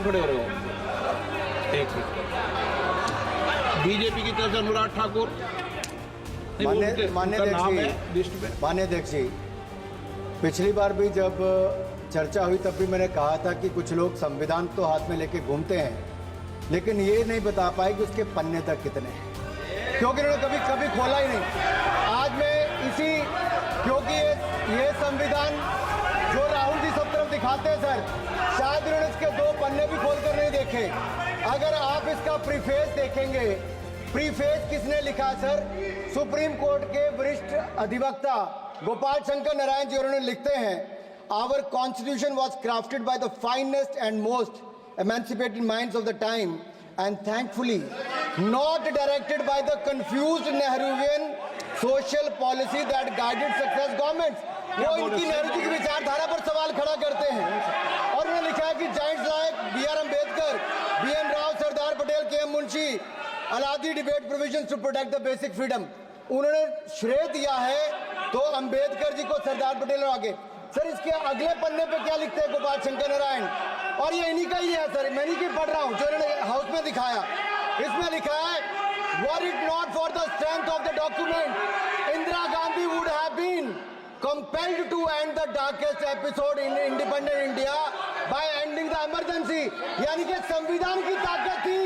खड़े हो रहे हो? एक मिनट। बीजेपी की तरफ से अनुराग ठाकुर, मान्य अध्यक्ष जी, पिछली बार भी जब चर्चा हुई तब भी मैंने कहा था कि कुछ लोग संविधान तो हाथ में लेके घूमते हैं, लेकिन ये नहीं बता पाए कि उसके पन्ने तक कितने हैं, क्योंकि उन्होंने कभी कभी खोला ही नहीं। आज मैं इसी, क्योंकि ये संविधान जो राहुल जी सब तरफ दिखाते हैं सर, शायद उन्होंने इसके 2 पन्ने भी खोल कर नहीं देखे। अगर आप इसका प्रीफेस देखेंगे, प्रीफेस किसने लिखा सर? सुप्रीम कोर्ट के वरिष्ठ अधिवक्ता गोपाल शंकर नारायण जी, उन्होंने लिखते हैं, our constitution was crafted by the finest and most emancipated minds of the time and thankfully not directed by the confused Nehruvian social policy that guided success governments। वो इनकी नेहरू जी की विचारधारा पर सवाल खड़ा करते हैं और उन्होंने लिखा है कि giants like B.R. Ambedkar, B.N. Rao, Sardar Patel, K.M. Munshi Alladi debate provisions to protect the basic freedom. उन्होंने श्रेय दिया है तो अम्बेडकर जी को, सरदार पटेल और आगे। सर इसके अगले पन्ने पे क्या लिखते हैं गोपाल शंकर नारायण, और ये इन्हीं का ही है सर, मैं नहीं पढ़ रहा हूं, जो इन्होंने हाउस में दिखाया। इसमें लिखा है, were it not for the strength of the document Indira Gandhi would have been compelled to end the darkest episode in independent India by ending the emergency. यानी कि संविधान की ताकत थी,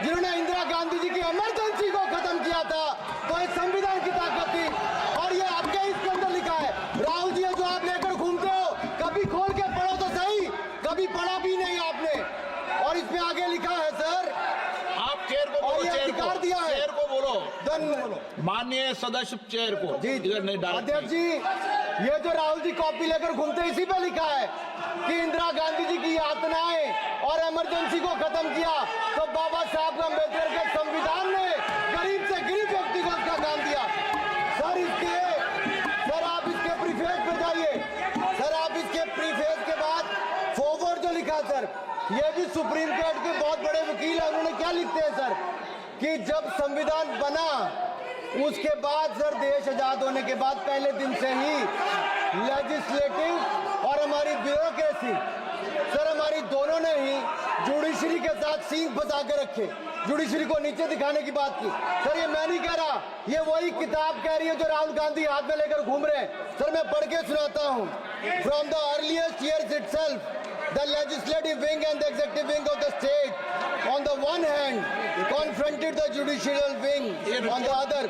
जिन्होंने इंदिरा गांधी जी की इमरजेंसी को खत्म किया था, तो इस संविधान की ताकत थी। और ये आपके इसके अंदर लिखा है, राहुल जी जो आप लेकर घूमते हो, कभी खोल के पढ़ो तो सही, कभी पढ़ा भी नहीं आपने। और इसमें आगे लिखा है सर, आप चेयर को बोलो, अधिकार दिया है, चेयर को बोलो, माननीय सदस्य चेयर को। जी इधर नहीं डाल। अध्यक्ष जी, ये जो राहुल जी कॉपी लेकर घूमते, इसी पे लिखा है कि इंदिरा गांधी जी की यातनाएं और इमरजेंसी को खत्म किया, तो बाबा साहब अम्बेडकर के संविधान ने गरीब से गरीब व्यक्ति को उसका काम दिया। सर आप इसके प्रीफेस पे जाइए, सर आप इसके प्रीफेस के बाद फॉरवर्ड जो लिखा सर, ये भी सुप्रीम कोर्ट के बहुत बड़े वकील है, उन्होंने क्या लिखते हैं सर, कि जब संविधान बना उसके बाद सर, देश आजाद होने के बाद पहले दिन से ही लेजिस्लेटिव और हमारी ब्यूरोक्रेसी सर, हमारी दोनों ने ही जुडिशरी के साथ सींग फंसा के रखे, जुडिशरी को नीचे दिखाने की बात की। सर ये मैं नहीं कह रहा, ये वही किताब कह रही है जो राहुल गांधी हाथ में लेकर घूम रहे हैं। सर मैं पढ़ के सुनाता हूँ, from the earliest years itself the legislative wing and the executive wing of the state on the one hand confronted the judicial wing on the other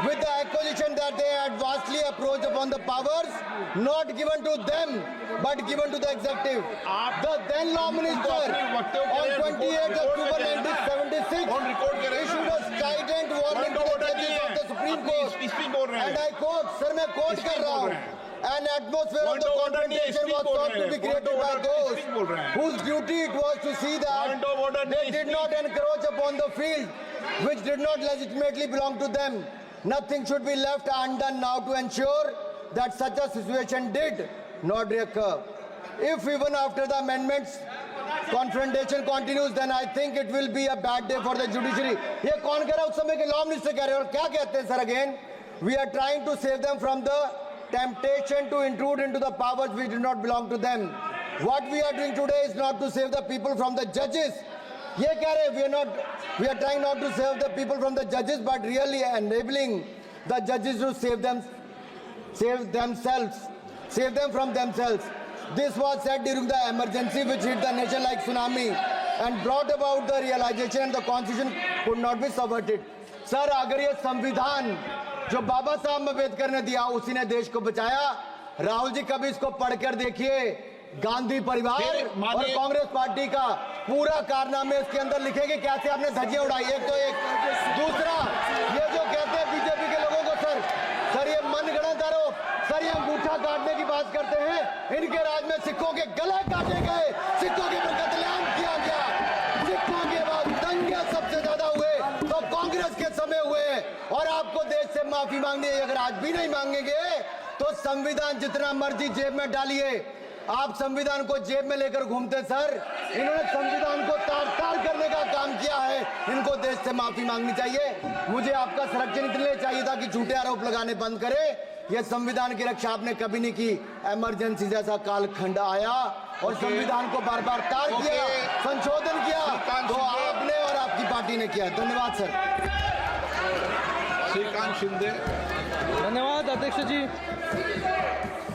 with the accusation that they had vastly approached upon the powers not given to them but given to the executive. The then law minister on 28 October 1976 issued a strident warning to the judges of the Supreme Court, and I quote, sir मैं quote कर रहा हूँ, an atmosphere of the confrontation was thought to be created by those whose duty it was to see that they did not encroach upon the field which did not legitimately belong to them. Nothing should be left undone now to ensure that such a situation did not recur. If even after the amendments confrontation continues, then I think it will be a bad day for the judiciary. ये कौन कह रहा है? उस समय के law minister कह रहे हैं, और क्या कहते हैं sir again? We are trying to save them from the temptation to intrude into the powers which do not belong to them. What we are doing today is not to save the people from the judges. ये कह रहे हैं, we are trying not to save the people from the judges, but really enabling the judges to save them from themselves. This was said during the emergency which hit the nation like tsunami and brought about the realization and the constitution could not be subverted. Sir, अगर ये संविधान जो बाबा साहब अम्बेडकर ने दिया उसी ने देश को बचाया। राहुल जी कभी इसको पढ़कर देखिए, गांधी परिवार और कांग्रेस पार्टी का पूरा कारनामे इसके अंदर लिखेंगे, कैसे आपने धज्जियां उड़ाई, एक तो एक। दूसरा, ये जो कहते हैं बीजेपी के लोगों को सर ये मनगढ़ंत आरोप, सर ये अंगूठा काटने की बात करते हैं, इनके राज में सिखों के गले काटे गए, सिखों के पर कत्लेआम किया गया, सिखों के बाद दंगे सबसे ज्यादा हुए तो कांग्रेस के समय हुए, और आपको देश से माफी मांगनी है। अगर आज भी नहीं मांगेंगे तो संविधान जितना मर्जी जेब में डालिए, आप संविधान को जेब में लेकर घूमते सर। इन्होंने संविधान को तार-तार करने का काम किया है, इनको देश से माफी मांगनी चाहिए। मुझे आपका संरक्षण इसलिए चाहिए था कि झूठे आरोप लगाने बंद करे, ये संविधान की रक्षा आपने कभी नहीं की। इमरजेंसी जैसा कालखंड आया और संविधान को बार बार तार किया, संशोधन किया, तो आपने और आपकी पार्टी ने किया। धन्यवाद सर। श्रीकांत शिंदे। धन्यवाद अध्यक्ष जी।